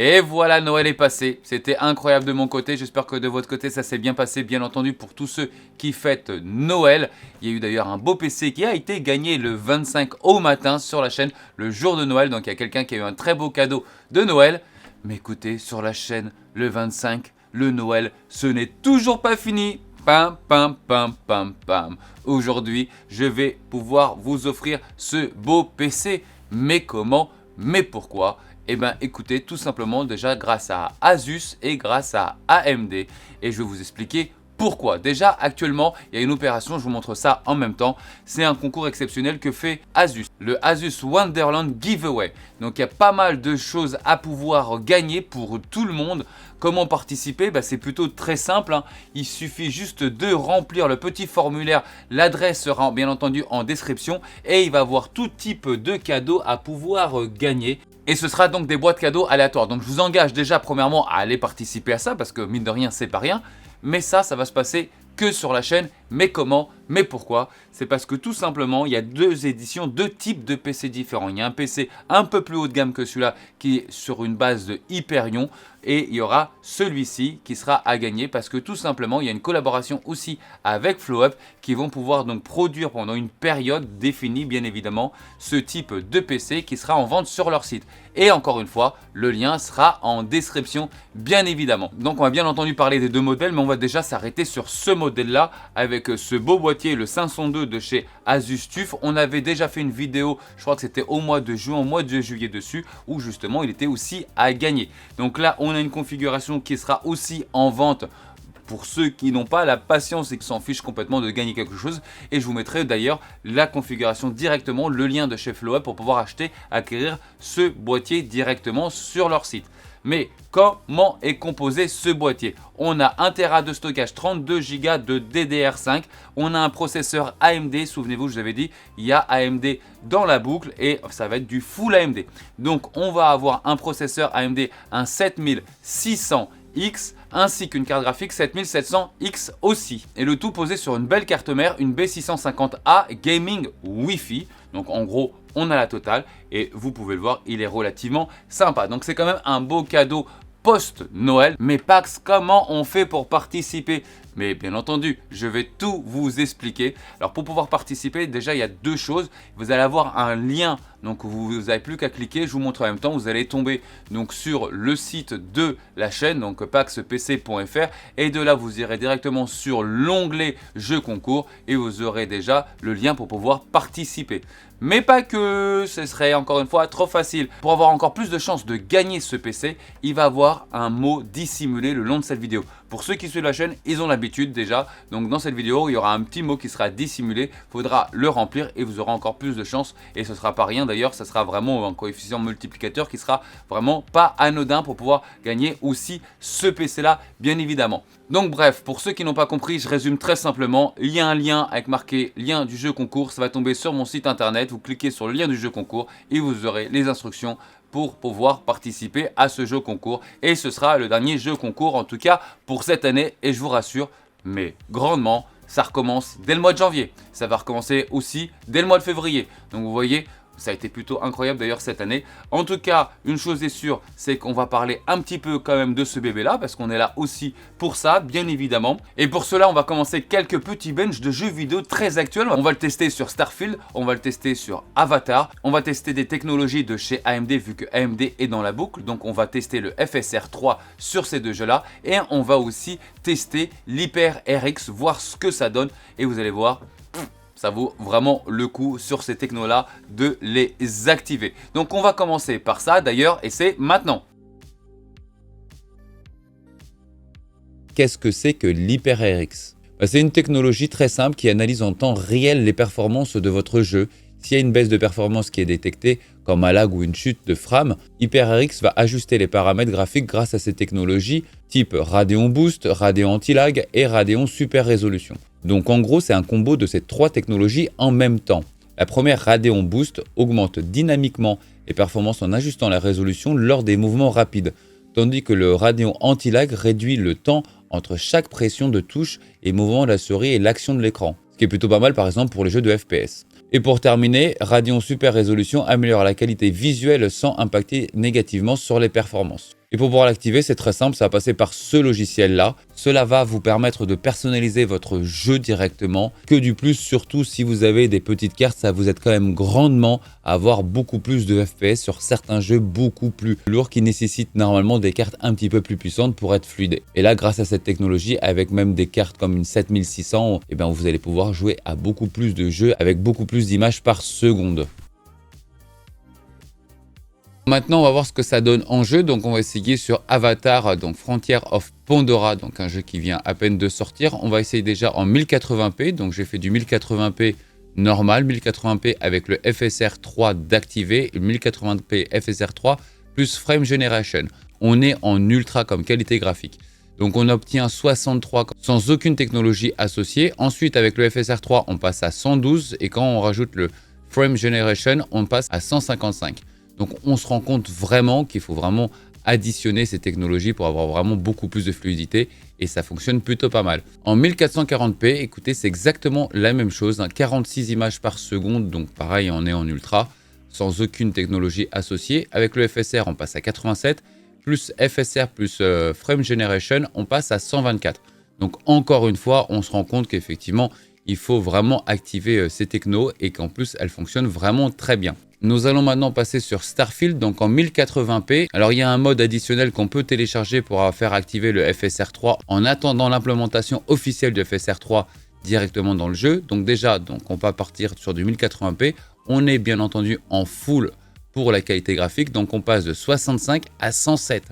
Et voilà, Noël est passé. C'était incroyable de mon côté. J'espère que de votre côté, ça s'est bien passé, bien entendu, pour tous ceux qui fêtent Noël. Il y a eu d'ailleurs un beau PC qui a été gagné le 25 au matin sur la chaîne, le jour de Noël. Donc il y a quelqu'un qui a eu un très beau cadeau de Noël. Mais écoutez, sur la chaîne, le 25, le Noël, ce n'est toujours pas fini. Pam, pam, pam, pam, pam. Aujourd'hui, je vais pouvoir vous offrir ce beau PC. Mais comment? Mais pourquoi? Eh bien écoutez, tout simplement déjà grâce à Asus et grâce à AMD. Et je vais vous expliquer pourquoi. Déjà actuellement, il y a une opération, je vous montre ça en même temps. C'est un concours exceptionnel que fait Asus. Le Asus Wonderland Giveaway. Donc il y a pas mal de choses à pouvoir gagner pour tout le monde. Comment participer? C'est plutôt très simple, hein. Il suffit juste de remplir le petit formulaire. L'adresse sera bien entendu en description. Et il va y avoir tout type de cadeaux à pouvoir gagner. Et ce sera donc des boîtes cadeaux aléatoires. Donc je vous engage déjà premièrement à aller participer à ça parce que mine de rien c'est pas rien. Mais ça va se passer que sur la chaîne. Mais comment? Mais pourquoi? C'est parce que tout simplement il y a deux éditions, deux types de PC différents. Il y a un PC un peu plus haut de gamme que celui-là qui est sur une base de Hyperion. Et il y aura celui-ci qui sera à gagner parce que tout simplement il y a une collaboration aussi avec FlowUp qui vont pouvoir donc produire pendant une période définie bien évidemment ce type de PC qui sera en vente sur leur site. Et encore une fois, le lien sera en description bien évidemment. Donc on va bien entendu parler des deux modèles, mais on va déjà s'arrêter sur ce modèle-là avec ce beau boîtier, le 502 de chez Asus TUF. On avait déjà fait une vidéo, je crois que c'était au mois de juin, au mois de juillet dessus, où justement il était aussi à gagner. Donc là, on a une configuration qui sera aussi en vente pour ceux qui n'ont pas la patience et qui s'en fichent complètement de gagner quelque chose. Et je vous mettrai d'ailleurs la configuration directement, le lien de chez FlowUp pour pouvoir acquérir ce boîtier directement sur leur site. Mais comment est composé ce boîtier? On a 1 Tera de stockage, 32 Go de DDR5. On a un processeur AMD, souvenez-vous, je vous avais dit, il y a AMD dans la boucle et ça va être du full AMD. Donc on va avoir un processeur AMD, un 7600X, ainsi qu'une carte graphique 7700X aussi. Et le tout posé sur une belle carte mère, une B650A Gaming Wi-Fi. Donc en gros, on a la totale et vous pouvez le voir, il est relativement sympa. Donc c'est quand même un beau cadeau post-Noël. Mais Pax, comment on fait pour participer? Mais bien entendu, je vais tout vous expliquer. Alors pour pouvoir participer, déjà il y a deux choses. Vous allez avoir un lien, donc vous n'avez plus qu'à cliquer. Je vous montre en même temps. Vous allez tomber donc sur le site de la chaîne, donc paxpc.fr. Et de là, vous irez directement sur l'onglet Jeux concours et vous aurez déjà le lien pour pouvoir participer. Mais pas que, ce serait encore une fois trop facile. Pour avoir encore plus de chances de gagner ce PC, il va avoir un mot dissimulé le long de cette vidéo. Pour ceux qui suivent la chaîne, ils ont l'habitude déjà. Donc dans cette vidéo, il y aura un petit mot qui sera dissimulé. Il faudra le remplir et vous aurez encore plus de chances. Et ce ne sera pas rien d'ailleurs, ça sera vraiment un coefficient multiplicateur qui sera vraiment pas anodin pour pouvoir gagner aussi ce PC là, bien évidemment. Donc bref, pour ceux qui n'ont pas compris, je résume très simplement. Il y a un lien avec marqué lien du jeu concours. Ça va tomber sur mon site internet. Vous cliquez sur le lien du jeu concours et vous aurez les instructions pour pouvoir participer à ce jeu concours. Et ce sera le dernier jeu concours en tout cas pour cette année. Et je vous rassure, mais grandement, ça recommence dès le mois de janvier. Ça va recommencer aussi dès le mois de février. Donc vous voyez, ça a été plutôt incroyable d'ailleurs cette année. En tout cas, une chose est sûre, c'est qu'on va parler un petit peu quand même de ce bébé-là, parce qu'on est là aussi pour ça, bien évidemment. Et pour cela, on va commencer quelques petits benches de jeux vidéo très actuels. On va le tester sur Starfield, on va le tester sur Avatar, on va tester des technologies de chez AMD, vu que AMD est dans la boucle. Donc on va tester le FSR 3 sur ces deux jeux-là. Et on va aussi tester l'HyperRX, voir ce que ça donne. Et vous allez voir, ça vaut vraiment le coup sur ces technos-là de les activer. Donc on va commencer par ça d'ailleurs et c'est maintenant. Qu'est-ce que c'est que l'HyperRX? C'est une technologie très simple qui analyse en temps réel les performances de votre jeu. S'il y a une baisse de performance qui est détectée, comme un lag ou une chute de frame, HyperRX va ajuster les paramètres graphiques grâce à ces technologies type Radeon Boost, Radeon Anti-Lag et Radeon Super Résolution. Donc en gros, c'est un combo de ces trois technologies en même temps. La première, Radeon Boost, augmente dynamiquement les performances en ajustant la résolution lors des mouvements rapides, tandis que le Radeon Anti-Lag réduit le temps entre chaque pression de touche et mouvement de la souris et l'action de l'écran, ce qui est plutôt pas mal par exemple pour les jeux de FPS. Et pour terminer, Radeon Super Résolution améliore la qualité visuelle sans impacter négativement sur les performances. Et pour pouvoir l'activer, c'est très simple, ça va passer par ce logiciel-là. Cela va vous permettre de personnaliser votre jeu directement. Que du plus, surtout si vous avez des petites cartes, ça vous aide quand même grandement à avoir beaucoup plus de FPS sur certains jeux beaucoup plus lourds qui nécessitent normalement des cartes un petit peu plus puissantes pour être fluides. Et là, grâce à cette technologie, avec même des cartes comme une 7600, eh bien, vous allez pouvoir jouer à beaucoup plus de jeux avec beaucoup plus d'images par seconde. Maintenant, on va voir ce que ça donne en jeu. Donc, on va essayer sur Avatar, donc Frontier of Pandora, donc un jeu qui vient à peine de sortir. On va essayer déjà en 1080p. Donc, j'ai fait du 1080p normal, 1080p avec le FSR 3 d'activer, 1080p FSR 3 plus Frame Generation. On est en ultra comme qualité graphique. Donc, on obtient 63 sans aucune technologie associée. Ensuite, avec le FSR 3, on passe à 112. Et quand on rajoute le Frame Generation, on passe à 155. Donc on se rend compte vraiment qu'il faut vraiment additionner ces technologies pour avoir vraiment beaucoup plus de fluidité et ça fonctionne plutôt pas mal. En 1440p, écoutez, c'est exactement la même chose, 46 images par seconde, donc pareil, on est en ultra, sans aucune technologie associée. Avec le FSR, on passe à 87, plus FSR plus Frame Generation, on passe à 124. Donc encore une fois, on se rend compte qu'effectivement, il faut vraiment activer ces technos et qu'en plus, elles fonctionnent vraiment très bien. Nous allons maintenant passer sur Starfield, donc en 1080p. Alors, il y a un mode additionnel qu'on peut télécharger pour faire activer le FSR 3 en attendant l'implémentation officielle du FSR 3 directement dans le jeu. Donc déjà, on va partir sur du 1080p. On est bien entendu en full pour la qualité graphique. Donc, on passe de 65 à 107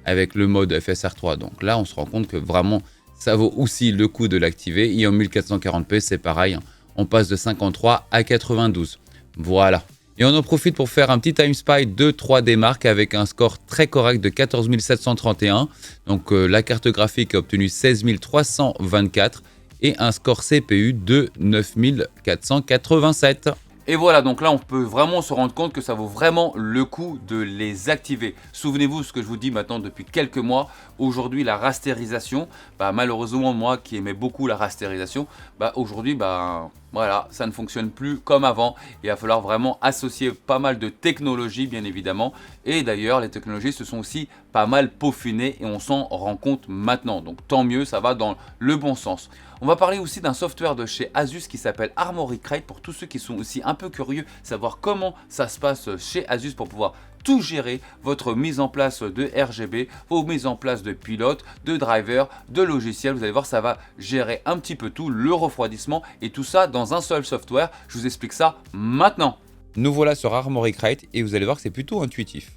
avec le mode FSR 3. Donc là, on se rend compte que vraiment, ça vaut aussi le coup de l'activer. Et en 1440p, c'est pareil. On passe de 53 à 92. Voilà. Et on en profite pour faire un petit time spy de 3D Mark avec un score très correct de 14 731. Donc la carte graphique a obtenu 16 324 et un score CPU de 9 487. Et voilà, donc là on peut vraiment se rendre compte que ça vaut vraiment le coup de les activer. Souvenez-vous ce que je vous dis maintenant depuis quelques mois. Aujourd'hui la rasterisation, malheureusement moi qui aimais beaucoup la rasterisation, aujourd'hui voilà, ça ne fonctionne plus comme avant. Il va falloir vraiment associer pas mal de technologies bien évidemment. Et d'ailleurs les technologies se sont aussi pas mal peaufinées et on s'en rend compte maintenant. Donc tant mieux, ça va dans le bon sens. On va parler aussi d'un software de chez Asus qui s'appelle Armoury Crate pour tous ceux qui sont aussi un peu curieux, savoir comment ça se passe chez Asus pour pouvoir tout gérer, votre mise en place de RGB, vos mises en place de pilotes, de drivers, de logiciels. Vous allez voir, ça va gérer un petit peu tout, le refroidissement et tout ça dans un seul software. Je vous explique ça maintenant. Nous voilà sur Armoury Crate et vous allez voir que c'est plutôt intuitif.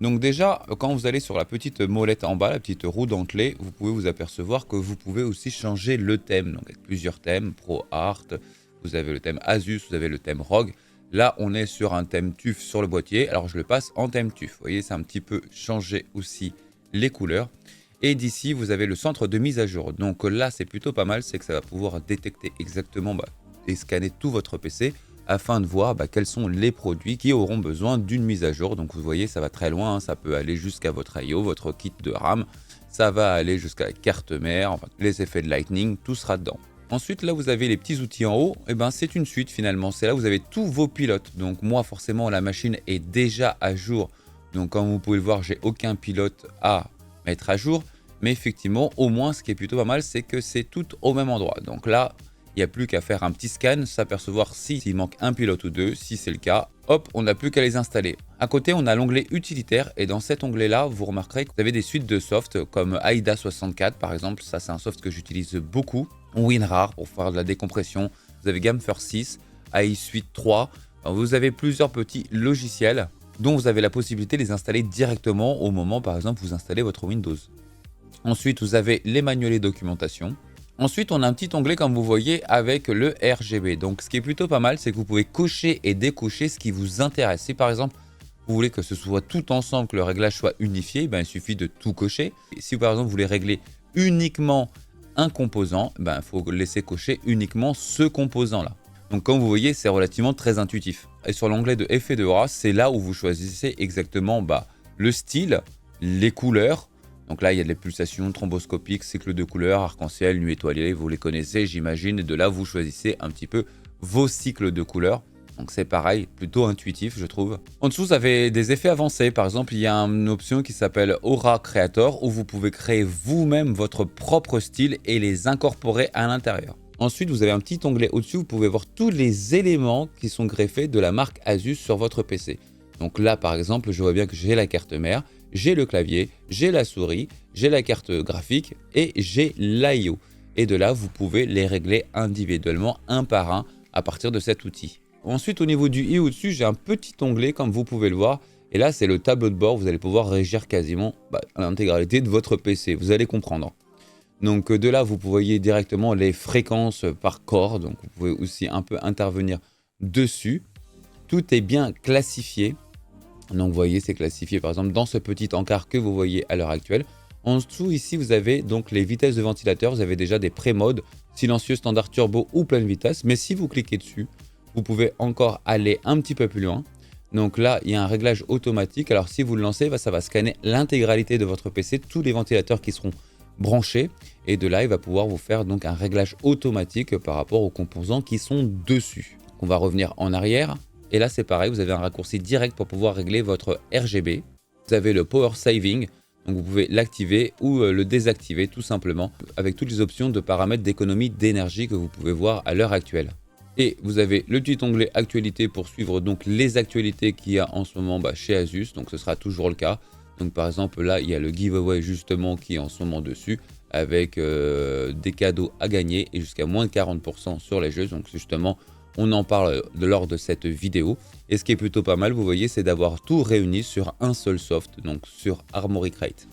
Donc déjà, quand vous allez sur la petite molette en bas, la petite roue dentelée, vous pouvez vous apercevoir que vous pouvez aussi changer le thème. Donc avec plusieurs thèmes, Pro Art, vous avez le thème Asus, vous avez le thème Rogue. Là, on est sur un thème TUF sur le boîtier. Alors, je le passe en thème TUF. Vous voyez, c'est un petit peu changé aussi les couleurs. Et d'ici, vous avez le centre de mise à jour. Donc là, c'est plutôt pas mal. C'est que ça va pouvoir détecter exactement et scanner tout votre PC afin de voir quels sont les produits qui auront besoin d'une mise à jour. Donc, vous voyez, ça va très loin. Ça peut aller jusqu'à votre I/O, votre kit de RAM. Ça va aller jusqu'à la carte mère, les effets de Lightning, tout sera dedans. Ensuite, là, vous avez les petits outils en haut. C'est une suite finalement. C'est là où vous avez tous vos pilotes. Donc moi, forcément, la machine est déjà à jour. Donc comme vous pouvez le voir, j'ai aucun pilote à mettre à jour. Mais effectivement, au moins, ce qui est plutôt pas mal, c'est que c'est tout au même endroit. Donc là, il n'y a plus qu'à faire un petit scan, s'apercevoir s'il manque un pilote ou deux. Si c'est le cas, hop, on n'a plus qu'à les installer. À côté, on a l'onglet utilitaire et dans cet onglet-là, vous remarquerez que vous avez des suites de soft comme AIDA 64 par exemple. Ça, c'est un soft que j'utilise beaucoup. WinRAR pour faire de la décompression. Vous avez Gamefer 6, AI Suite 3. Alors, vous avez plusieurs petits logiciels dont vous avez la possibilité de les installer directement au moment, par exemple, où vous installez votre Windows. Ensuite, vous avez les manuels et documentation. Ensuite, on a un petit onglet, comme vous voyez, avec le RGB. Donc, ce qui est plutôt pas mal, c'est que vous pouvez cocher et décocher ce qui vous intéresse. Si, par exemple, vous voulez que ce soit tout ensemble, que le réglage soit unifié, il suffit de tout cocher. Et si, par exemple, vous voulez régler uniquement un composant, il faut laisser cocher uniquement ce composant-là. Donc, comme vous voyez, c'est relativement très intuitif. Et sur l'onglet de effet de aura, c'est là où vous choisissez exactement le style, les couleurs. Donc là, il y a des pulsations thromboscopiques, cycle de couleurs, arc-en-ciel, nuit étoilée, vous les connaissez, j'imagine. Et de là, vous choisissez un petit peu vos cycles de couleurs. Donc c'est pareil, plutôt intuitif je trouve. En dessous, ça fait des effets avancés. Par exemple, il y a une option qui s'appelle Aura Creator où vous pouvez créer vous-même votre propre style et les incorporer à l'intérieur. Ensuite, vous avez un petit onglet au-dessus, vous pouvez voir tous les éléments qui sont greffés de la marque Asus sur votre PC. Donc là, par exemple, je vois bien que j'ai la carte mère, j'ai le clavier, j'ai la souris, j'ai la carte graphique et j'ai l'IO. Et de là, vous pouvez les régler individuellement, un par un, à partir de cet outil. Ensuite, au niveau du i au-dessus, j'ai un petit onglet, comme vous pouvez le voir. Et là, c'est le tableau de bord. Vous allez pouvoir régir quasiment l'intégralité de votre PC. Vous allez comprendre. Donc de là, vous voyez directement les fréquences par corps. Donc vous pouvez aussi un peu intervenir dessus. Tout est bien classifié. Donc vous voyez, c'est classifié par exemple dans ce petit encart que vous voyez à l'heure actuelle. En dessous, ici, vous avez donc les vitesses de ventilateur. Vous avez déjà des pré-modes, silencieux, standard, turbo ou pleine vitesse. Mais si vous cliquez dessus, vous pouvez encore aller un petit peu plus loin. Donc là, il y a un réglage automatique. Alors si vous le lancez, ça va scanner l'intégralité de votre PC, tous les ventilateurs qui seront branchés. Et de là, il va pouvoir vous faire donc un réglage automatique par rapport aux composants qui sont dessus. On va revenir en arrière. Et là, c'est pareil, vous avez un raccourci direct pour pouvoir régler votre RGB. Vous avez le Power Saving. Donc vous pouvez l'activer ou le désactiver tout simplement avec toutes les options de paramètres d'économie d'énergie que vous pouvez voir à l'heure actuelle. Et vous avez le petit onglet actualité pour suivre donc les actualités qu'il y a en ce moment chez Asus. Donc ce sera toujours le cas. Donc par exemple là il y a le giveaway justement qui est en ce moment dessus avec des cadeaux à gagner et jusqu'à moins de 40% sur les jeux. Donc justement on en parle lors de cette vidéo. Et ce qui est plutôt pas mal, vous voyez, c'est d'avoir tout réuni sur un seul soft, donc sur Armoury Crate.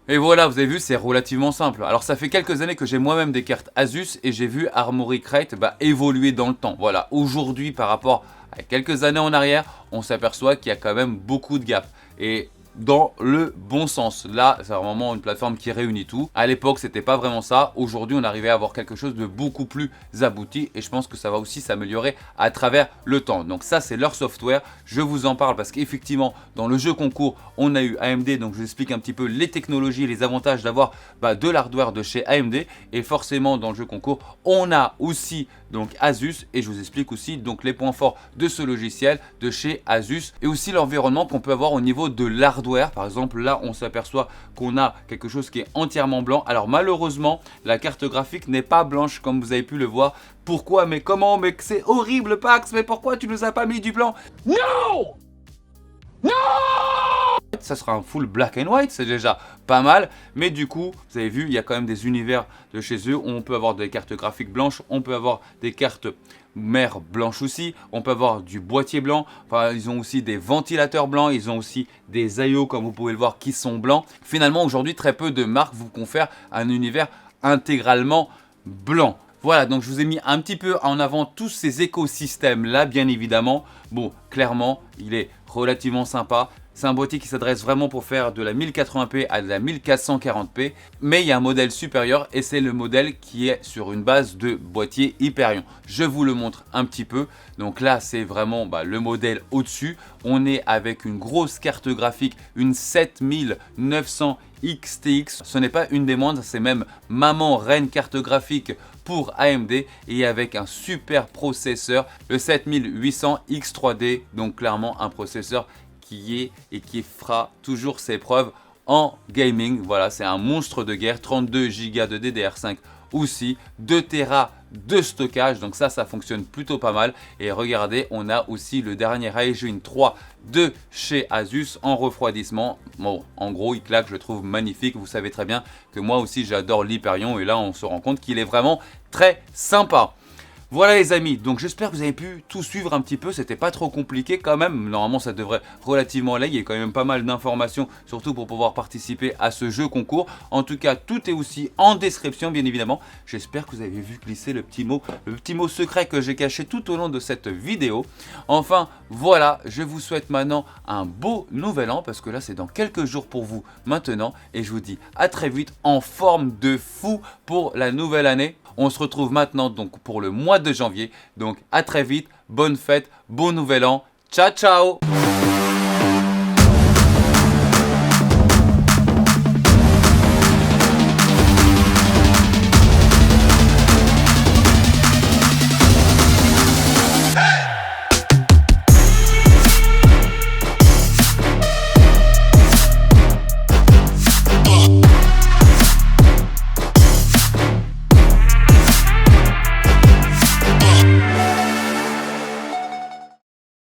Et voilà, vous avez vu, c'est relativement simple. Alors ça fait quelques années que j'ai moi-même des cartes Asus et j'ai vu Armoury Crate évoluer dans le temps. Voilà, aujourd'hui par rapport à quelques années en arrière, on s'aperçoit qu'il y a quand même beaucoup de gap. Et dans le bon sens. Là, c'est vraiment une plateforme qui réunit tout. À l'époque, c'était pas vraiment ça. Aujourd'hui, on arrivait à avoir quelque chose de beaucoup plus abouti et je pense que ça va aussi s'améliorer à travers le temps. Donc ça, c'est leur software. Je vous en parle parce qu'effectivement, dans le jeu concours, on a eu AMD. Donc je vous explique un petit peu les technologies et les avantages d'avoir de l'hardware de chez AMD. Et forcément, dans le jeu concours, on a aussi donc Asus et je vous explique aussi donc les points forts de ce logiciel de chez Asus et aussi l'environnement qu'on peut avoir au niveau de l'hardware. Par exemple, là, on s'aperçoit qu'on a quelque chose qui est entièrement blanc. Alors malheureusement, la carte graphique n'est pas blanche comme vous avez pu le voir. Pourquoi? Mais comment? Mais c'est horrible, Pax. Mais pourquoi tu nous as pas mis du blanc? Non! Non! Ça sera un full black and white, c'est déjà pas mal. Mais du coup, vous avez vu, il y a quand même des univers de chez eux où on peut avoir des cartes graphiques blanches, on peut avoir des cartes mères blanches aussi, on peut avoir du boîtier blanc. Enfin, ils ont aussi des ventilateurs blancs, ils ont aussi des IO comme vous pouvez le voir qui sont blancs. Finalement, aujourd'hui, très peu de marques vous confèrent un univers intégralement blanc. Voilà, donc je vous ai mis un petit peu en avant tous ces écosystèmes là, bien évidemment. Bon, clairement, il est relativement sympa. C'est un boîtier qui s'adresse vraiment pour faire de la 1080p à de la 1440p. Mais il y a un modèle supérieur et c'est le modèle qui est sur une base de boîtier Hyperion. Je vous le montre un petit peu. Donc là, c'est vraiment le modèle au-dessus. On est avec une grosse carte graphique, une 7900 XTX. Ce n'est pas une des moindres, c'est même maman reine carte graphique pour AMD et avec un super processeur, le 7800 X3D. Donc clairement un processeur qui fera toujours ses preuves en gaming. Voilà, c'est un monstre de guerre, 32 Go de DDR5 aussi, 2 Tera de stockage, donc ça fonctionne plutôt pas mal. Et regardez, on a aussi le dernier Ryzen 3 de chez Asus en refroidissement. Bon, en gros, il claque, je le trouve magnifique. Vous savez très bien que moi aussi j'adore l'Hyperion et là on se rend compte qu'il est vraiment très sympa. Voilà les amis, donc j'espère que vous avez pu tout suivre un petit peu, c'était pas trop compliqué quand même, normalement ça devrait relativement aller, il y a quand même pas mal d'informations, surtout pour pouvoir participer à ce jeu concours. En tout cas, tout est aussi en description bien évidemment, j'espère que vous avez vu glisser le petit mot secret que j'ai caché tout au long de cette vidéo. Enfin, voilà, je vous souhaite maintenant un beau nouvel an, parce que là c'est dans quelques jours pour vous maintenant, et je vous dis à très vite en forme de fou pour la nouvelle année. On se retrouve maintenant donc pour le mois de janvier. Donc à très vite, bonne fête, bon nouvel an. Ciao ciao!